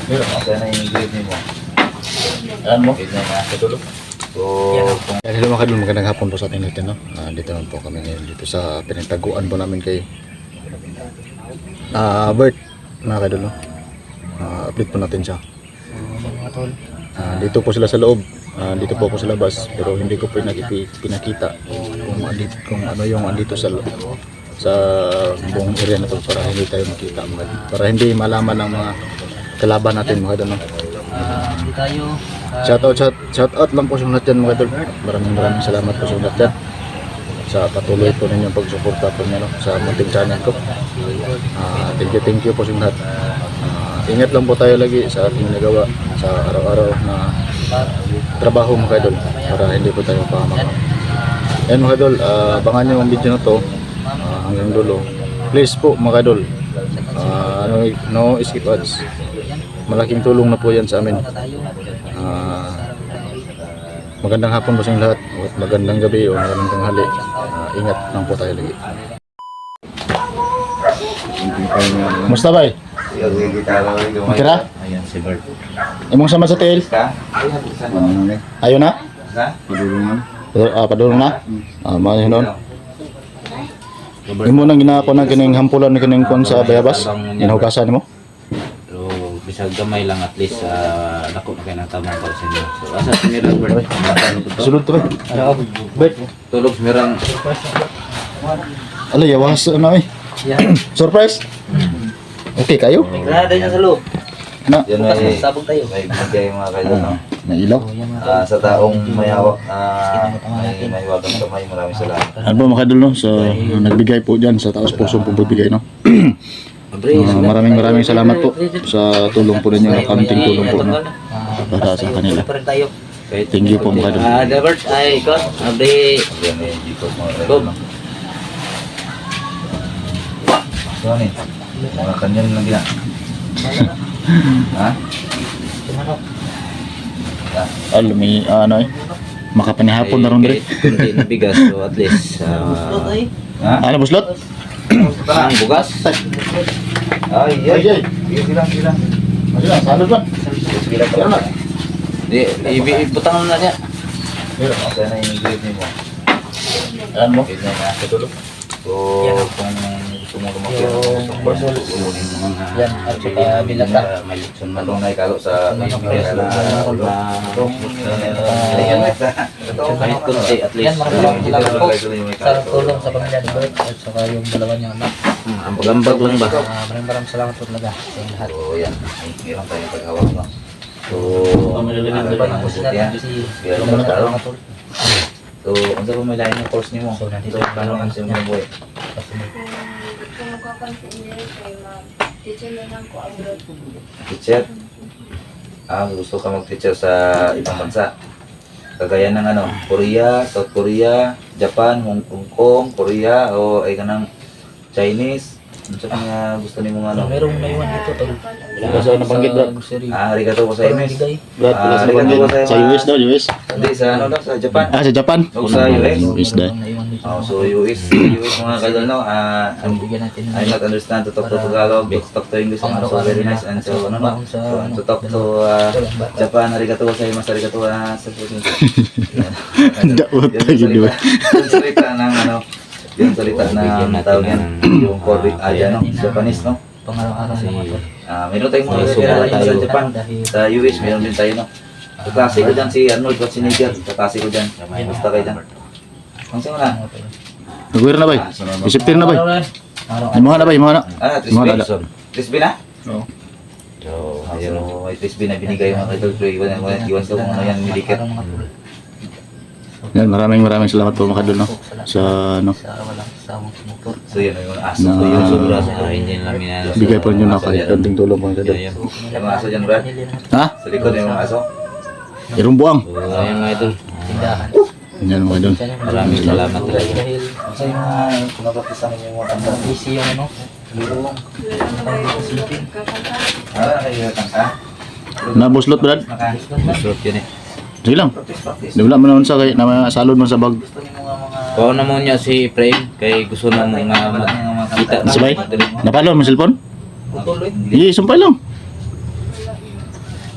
Pero okay na yung grade mo. Alam mo? Grade na katulog. So, hello mga kadol, magandang hapon po sa ating natin, no? Dito naman po kami ngayon dito sa pinagtaguan po namin kay Bert, mga kadol, no? Update po natin siya. Dito po sila sa loob, dito po ako sa labas, pero hindi ko po pinakita kung ano yung andito sa buong area na to, para hindi tayo makita, para hindi malaman ng mga kalaban natin, mga kadol, no? Hindi tayo Shout out lang po sa lahat dyan, mga idol. Maraming salamat po sa lahat dyan sa patuloy po ninyong pagsuporta po niyo, no, sa munting channel ko. Thank you po sa lahat. Ingat lang po tayo lagi sa ating nagawa sa araw-araw na trabaho, mga idol, para hindi po tayo pahamak. Ayan, mga idol, abangan nyo ang video na to hanggang dulo. Please po, mga idol, no skip ads. Malaking tulong na po yan sa amin. Magandang hapon po sa inyo lahat, magandang gabi o magandang tanghali. Ingat lang po tayo lagi. Musta ba? Kira? ayan si Bert. Imong sama sa tail? Ayaw na? Padulong na? Mga noon. Imo nang ginako na kining hampulan na kining kon sa bayabas? Inahugasan mo? Bisag gamay lang, at least dako na kayo ng tamang para sa inyo. So asa si Mirang Bert? Sunod to ba? Bert? Tulog si Mirang. Alay, yawas na eh. Surprise? Okay kayo? Grada niya sa loob. Na? Yan Bukas ay sabog tayo. may bigay mga kailan, no? Nailaw? Sa taong may hawak, may wagang kamay, maraming salamat. Ano ba mga kadol, no? So, nagbigay po dyan sa taas puso po bibigay, no? Maraming salamat po sa tulong po ninyo, kaunting tulong po, no? Para sa kanila. Pa rin tayo. Thank you po mga kadol. Bert, ay ikot. Abri. Yan ay jikot mga kailan, no? So ano mga kanyan lang gina. Ha? May ano eh, makapanihapon na ron rin. Hindi na bigas, so at least ha? Ano, buslot? Ang bugas? Ay. Sige. Salud ba? Di, ibutang na niya. Okay na yung grade mo. Ayan mo? Grade na katulog. So, kung gusto mo lumakyan ng course, tulungin mo mga Yan, at saka bilata. may leksyon man nung naikalo sa kahit kunti, at least Yan, salamat po sa tulong sa pamilya ni Bert at saka yung dalawa niyang anak. ang pagambag lang ba? Maraming salamat po talaga sa inyong lahat. So, yan. Meron tayong paghawak, no? So, Ano ba yung sila yan. si Meron Roman pa tao. Matol? So, ano ba may lain ng course niyo mo? So, nandito paano ang siya mo buhay? Kung magkakonsider kay ma'am, teacher na lang ko abroad. Teacher? Gusto ka mag-teacher sa ibang bansa? Kagaya ng ano, Korea, South Korea, Japan, Hong Kong, Korea, o ay ka ng Chinese? Ano sa mga gusto ni mga ano? Merong naiwan dito tol. Kasi nabanggit ba? Arigato ko sa MS. Brad, wala sa Arigato ko sa US daw, US. Hindi, sa ano daw, sa Japan. Sa Japan? O sa US. US daw. So US mga kadol, no? I not understand to talk to Tagalog, to talk to English, and so very nice, and so ano, no? So, to talk to Japan, arigato gozaimasu, arigato sa Daot tayo, di ba? Yung salita ng ano, yung salita ng tawag yan, yung Korean, no? Japanese, no? Pangaraw-araw sa mga tol. Meron tayong mga kilala sa Japan, sa US, meron din tayo, no? Kaklase ko dyan si Arnold Schwarzenegger, kaklase ko dyan, basta kayo dyan. Ang sino na? Nagwira na ba? Isiptir na ba? Imuha na ba? Imuha na? Trisby na? Oo. So, ayun o, may Trisby na binigay mga idol, pero iwan ko kung ano yan, milikit. Yan, maraming salamat po mga kadol, no? Sa ano, Sa walang sawang sumutor. So yun, yung aso Na- ko yun, sobra sa hindi namin na. bigay po nyo na kahit konting tulong mga kadol. Yung mga aso dyan, Brad? Ha? Sa likod yung mga aso? Irumbuang. So, ayun mga idol. Tindahan. Yan mga kadol. Maraming salamat talaga. Dahil Sa yung mga kumakapisan yung mga kanta. easy yung ano. Lulong. Silipin. Kayo kanta? Nabuslot, Brad? Gusto yun eh. Sige lang. Practice. Di wala man sa kay na salod man sa bag. Gusto niyo mga Kuha na mo niya si Efraim kay gusto na mong makita. Sabay. Napalo mo cellphone? Tuloy. Iya, sumpay lang.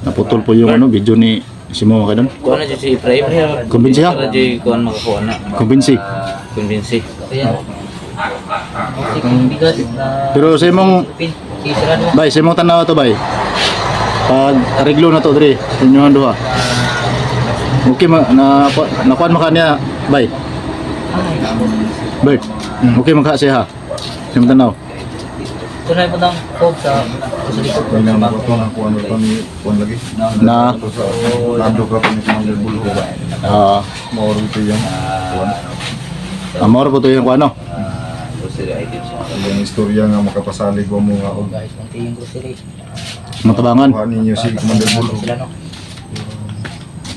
naputol po yung ano video ni Simo mga idol. Kuha na dyan si Efraim. Kumbinsi ha? Para dyan kuha makakuha na. Kumbinsi. Kumbinsi. Ayan. Sikong bigas na Pero sa imong pin. Sisira na. bay, sa imong tanaw to bay. Pag ariglo na to dre, inyong duha. Okay nakuan maka niya bay. Bert. Okay maka siya ha. Sa imong tanaw. Tunay mo ng cob sa likod. May naman ko na kung ano pa ni kuan lagi. Na Nando ka pa ni Commander Bulo. Moro ito yung kuan. amor po to yung ano. Grocery items. Yung istorya nga makapasalig ko mo nga og Guys, konti yung grocery. Matabangan. kuha ninyo si Commander Bulo. Sila no.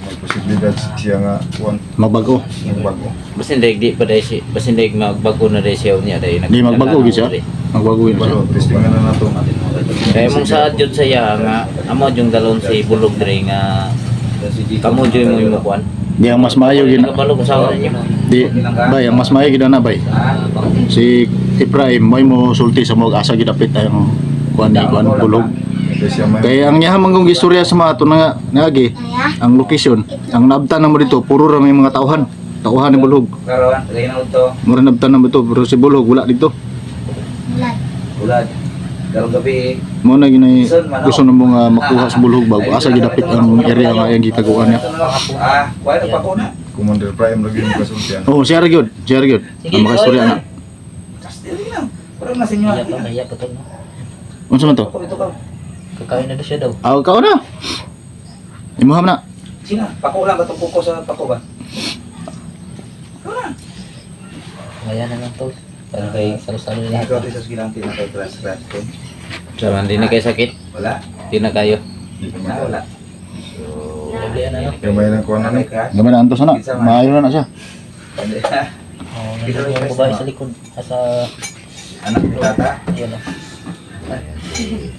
May posibilidad siya nga kuan Magbago. magbago. Basin di pa dahil siya. Basin dahil magbago na dahil siya niya. Di magbago gid siya. Magbago yun siya. Pero testingan na nato. Kaya mong sa jud saya nga. Amo yung dalon si Bulog dre nga. Kamu dyan mo yung mukuan. Di ang mas maayo gina. Nakabalog sa ninyo. Di bay ang mas maayo gina na bay. Si Efraim mo sulti sa mga asa gidapit ang kuan bulog. Kaya siya may Kaya ang niya manggong istorya sa mga to nga nagi ang location, ang nabtan na mo dito puro ra may mga tauhan. Tauhan ni bulog. Karon, lagay na ito. Mura nabtan na mo dito pero si bulog wala dito. Ulad. Karong gabi, Mo na ginay gusto na mo nga makuha sa bulog bago asa gidapit ang area nga yang gitaguan niya. wala na pa ko na. Commander Prime lagi yung kasultian. Oh, siya ra gyud, siya ra gyud. Ang mga istorya na. Dili na. Parang na sa inyo. Iya pa, iya pa to. No? Unsa man to? Ako ito ka. Kakain na daw siya daw. Aw ka na. Imuham na. Sina, pako lang katong kuko sa pako ba? Ngayon na lang to. Para kay salo-salo nila. Ikaw din sa gilanti na kay crash ko. Sama, hindi na kayo sakit. Wala. Hindi na kayo. Na wala. Nablian na no. Kaya may nang kuan na May crash. Gamay na antos na. Maayo na siya. Oh, nandun yung babae sa likod. Sa Anak ni Tata, ayun no.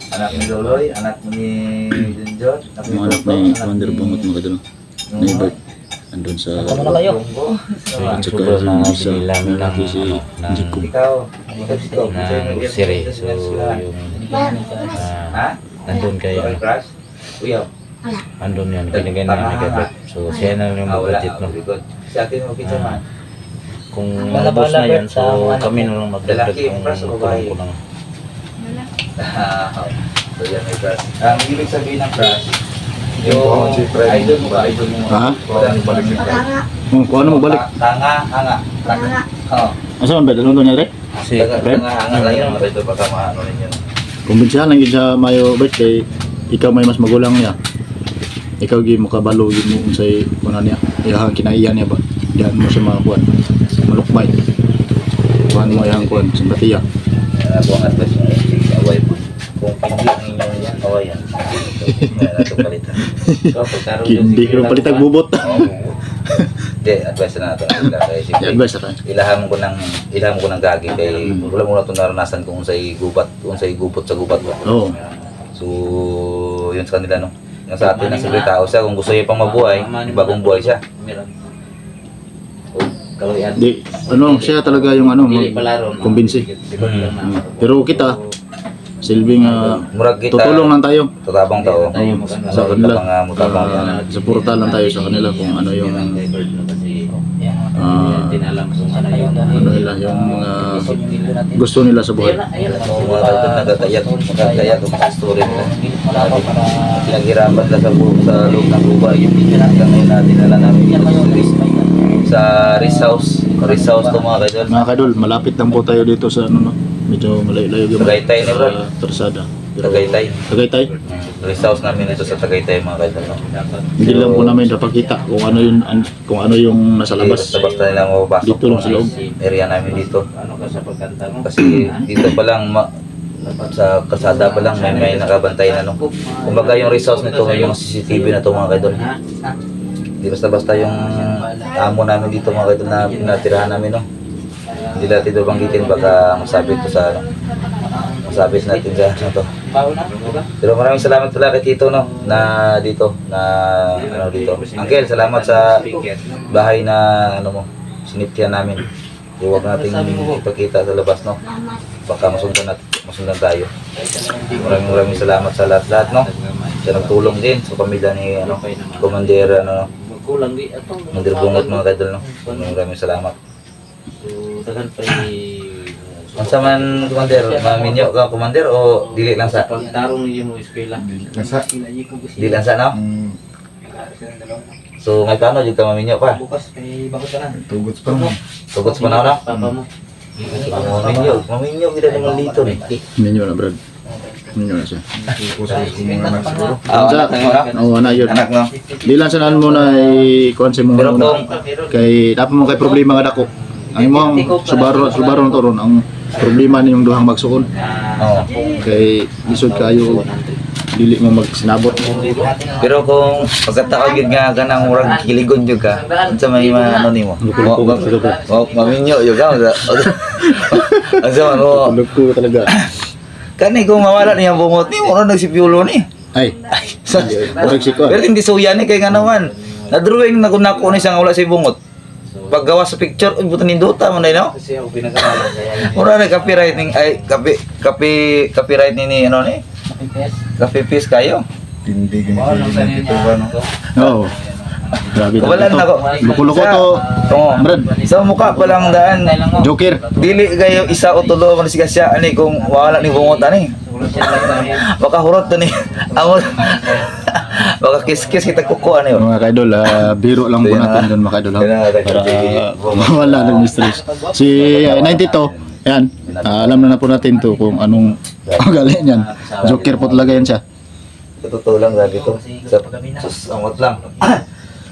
anak ni Loloy, anak ni Junjot, anak ni Mga anak Toto, ni anak Commander ni Bungot mga kadalo. Na ibig. Andun sa Tama na kayo. Bongo. at saka Sobrang yung mga isa binilang ng lalaki si ng Jiko. Ikaw, ikaw, na grocery. So, yung Ha? nandun kayo. Ikaw ay crash? Uyaw. Andun yun. Binigay na ni Kabet. So, siya na yung Wala. budget no. Very good. Si atin mo pizza man. Kung Bala-bala, ubos na yan, Bert, sa so mga kami na lang magdagdag Lalaki, kung pras o babae? kulang-kulang. So yan may crush. Ang ibig sabihin ng crush, Yung yung si Fred. idol mo ba? Idol mo. Ha? Wala Balik ni Fred. Kung ano mo balik. Tanga, hanga. Oo. Asa man ba dalon to niya re? Si Fred? Tanga, hanga lang yung mga idol baka maano ninyo. Kumbinsihan lang gid sa mayo birthday. Ikaw may mas magulang niya. Ikaw gi mo kabalo gi mo unsay kuno niya. Iyang kinaiyan niya ba? Diyan mo sa mga kuan. Malukmay. Kuan mo yang kuan simpatiya. Buong advice mo si away po. Kung hindi ninyo yan, awayan. Meron itong palitan. So, pagkaroon yung Hindi ko palitag bubot. Hindi, advice na natin. Advice ra. Ilaham ko ng gagi kay wala mo na itong naranasan kung unsay gubot sa gubat mo. Oo. So, yun sa kanila no. Yung sa atin, nasa tao siya, kung gusto niya pang mabuhay, bagong buhay siya. Kaloyan. Di ano siya talaga yung ano Dili palaron. kumbinsi. Pero kita silbing Murag kita, tutulong lang tayo. tatabang tao. Sa kanila. Mga mutabang yan. Suporta lang tayo sa kanila kung ano yung Tinalam kung ano yung nila yung mga gusto nila sa buhay. So, mga tao nagkakayat sa story nila. Pinaghirapan na sa loob ng lupa. Yung hanggang ngayon natin nala namin sa Riz House. Riz House to mga kaidol. Mga kadol, malapit lang po tayo dito sa ano no. Medyo malayo-layo yung Tagaytay ni bro. Tarsada. Pero- Tagaytay. Tagaytay. Riz House namin ito sa Tagaytay mga kaidol. no? Hindi lang po namin napakita kung ano yung nasa labas. Basta nila mapapasok. Dito lang sa loob. Area namin dito. Ano ka sa pagkanta mo? Kasi dito pa lang sa kalsada pa lang may nakabantay na no. Kumbaga yung resource nito may mga CCTV na to mga kaidol. Hindi basta-basta yung amo namin dito mga kaidol na pinatirahan namin no. Hindi natin ito banggitin baka masabit to sa ano. Masabit natin sa ano to. Pero maraming salamat pala kay Tito no na dito na ano dito. Uncle, salamat sa bahay na ano mo siniptihan namin. Huwag nating ipakita sa labas no. Baka masundan tayo. Maraming salamat sa lahat-lahat no. Siya nagtulong din sa pamilya ni ano, Okay naman. Commander ano, Magkulang di ato. Commander Bungot mga kaidol no. Maraming salamat. So daghan pa Unsa man Commander, maminyo ka Commander o dili lang sa pagtarong niyo mo eskwela. Nasa, dili lang sa no? So may kano jud ka maminyo pa. Bukas may bakot ka na. tugot pa mo. Tugot sa panahon no? Papa mo. Maminyo gid naman dito ni. Minyo na Brad. Minyo na siya. Puso ko mga anak siguro. Ah, anak mo na? Oo, anak yun. Anak no. Di lang sanahan mo na i-kuhan sa mga Pero una. kung Kay dapat mo kay problema nga dako. Ang imong Subaru na to ron ang problema niyong duhang magsukon. oh. Kay isod kayo dili mo magsinabot. Pero kung pagkatao gid nga kanang murag kiligon jud ka, unsa may ano nimo? Maminyo jud ka. Unsa man mo? Tulog ko talaga. Kani kung mawala niya bungot ni, mura nagsipiulo ni. Ay, Sa- murag si ko. Pero hindi suya ni kay nga naman. Na-drawing na kunako ni siyang wala sa bungot. Paggawa sa picture, uy, buta nindota mo na no? Kasi ako pinag-aralan kaya Mura na copyright ning ay copyright ni ano ni? Copy paste kayo. Tindi ganyan sa ito ba no? Oo. Grabe Kawalan na ko. Luko-luko to. Oo. Brad, Sa mukha pa lang daan. Joker. Dili kayo isa o tulo man siya siya ani kung wala ni bungot ani. Baka hurot to ni. Amo. Baka kiss-kiss kita kuko ani. Mga kaidol, biro lang po natin doon mga kaidol. ha? Para mawala ng stress. Si 92, yan. Alam na po natin to kung anong ugali niyan. Joker po talaga yan siya. Totoo lang grabe to. Sa sus amot lang.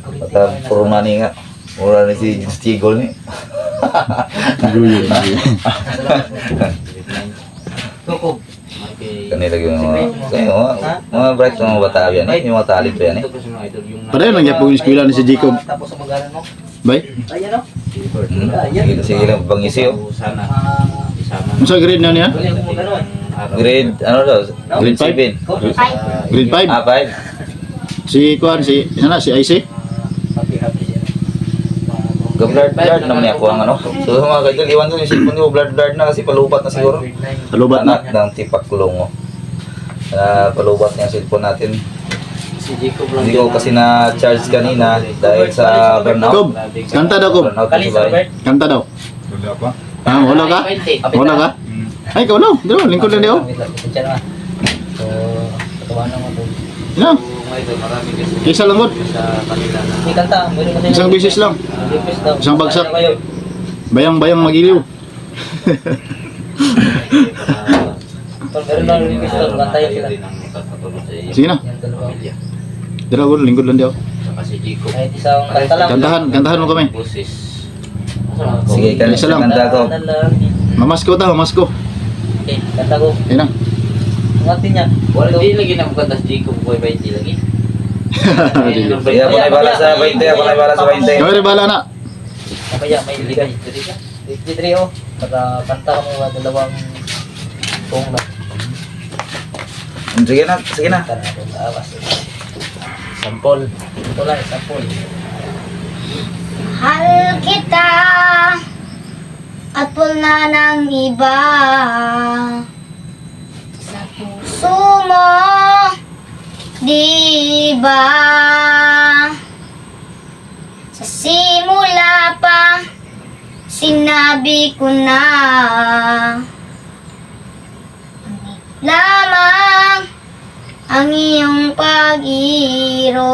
Pata puro mani nga. Mura ni si Stigol ni. Guyo. Tukob. Kanila yung mga bright mga bata yan eh. Yung mga talent yan eh. Pareho lang yan po yung eskwela ni si Jacob. Tapos sa magalan mo. Bay? Ayan o. Sige lang bangisi oh. Sana isama. Ano sa grade na niya? Bali ako magalan. Grade ano daw? Grade 7. Grade 5? Ah 5. Si Kuan, si IC? Happy siya. Blurred naman ako ang ano. So mga kaidol, iwan ko yung cellphone ko blurred na kasi palubat na siguro. Kalubat na. Ng tipak kulong oh. Palubat niya yung cellphone natin. Si Jacob lang. Hindi ko kasi na-charge kanina dahil sa burnout. Kob, kanta daw Kob. Burnout Kalis, kasi ba? Robert. Kanta daw. Wala pa. Ah, wala ka? Wala ka? Ay, ikaw no. Dito, lingkod lang niyo. Siya na. So, katawa na mo to. Yan. Marami kasi Isa lang God. sa kanila na May kanta. Meron kasi. Isang bisis lang. Request daw. Isang bagsak. Ano kayo? Bayang-bayang magiliw. Tol, meron lang request daw. Kantayin sila. din ang magpapatulong sa iyo. Sige na. Yan dalawa. Pamilya. Dito, God, lingkod lang diyo. Saka si Jacob. Kahit isang kanta lang. Kantahan mo kami. Boses. Sige, Isa lang. kanta ko. Mamasko ta, mamasko. Okay, kanta ko. Ayun na. Ngatin niya. Wala di lagi na magkanta si Jacob boy ba hindi lagi. Kaya ako na ibala sa 20, ako na ibala sa 20. Kami rin bahala na. Kaya may ligay. Dito oh. Para kanta mo mga dalawang kung na. Sige na, sige na. Kanta natin sa awas. Sampol. Ito lang, sampol. Mahal kita at wala ng iba sa puso mo, di ba? Sa simula pa, sinabi ko na lamang ang iyong pag-irog.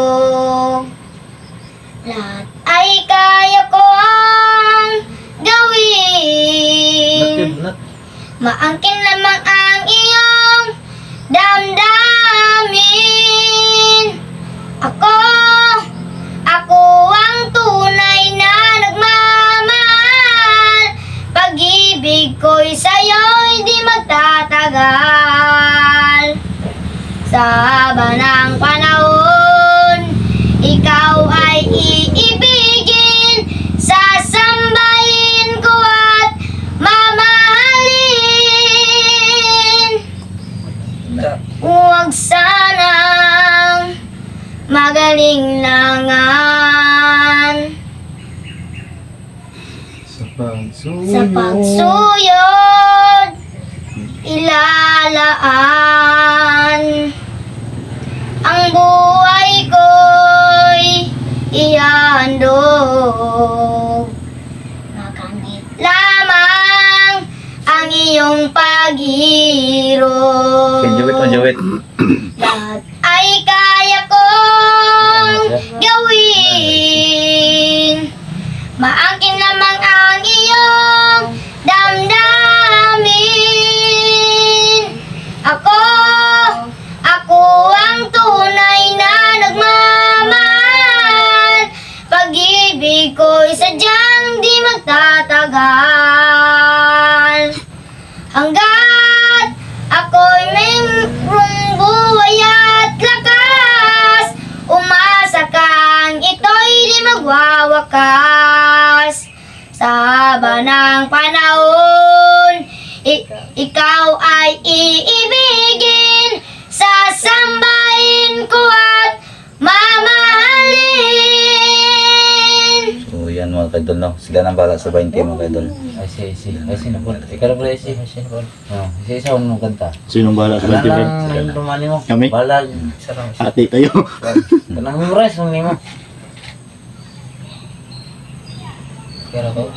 Lahat ay kaya kong gawin. Maangkin lamang ang iyong damdamin. Ako ang tunay na nagmamahal. Pag-ibig ko'y sa'yo hindi magtatagal. Sa haba ng panahon, ikaw ay iibigin, sasambahin ko at mamahalin. Huwag sanang magaling langan sa pagsuyod, ilalaan ang ihandog. Nakangit lamang ang iyong paghirap. Jawit. Lahat ay kaya kong gawin. Maangkin lamang ang iyong damdamin. Ako ang tunay na nagmamahal. Pag-ibig ko'y sadyang di magtatagal. Hanggat ako'y mayroong buhay at lakas, umasa kang ito'y di magwawakas. Sa haba ng panahon, ikaw ay iibigin, sasambahin ko at mamahalin. So yan mga kaidol, no? Sila nang bala sa 20 mga kaidol. Ay, na po. Ikaw na pala, isi. Isa mo kanta. Sinong bahala sa Kanang 20 lang lumani mo. Kami? Balag. Ate tayo. Kanang memorize mo nimo. Kaya ko.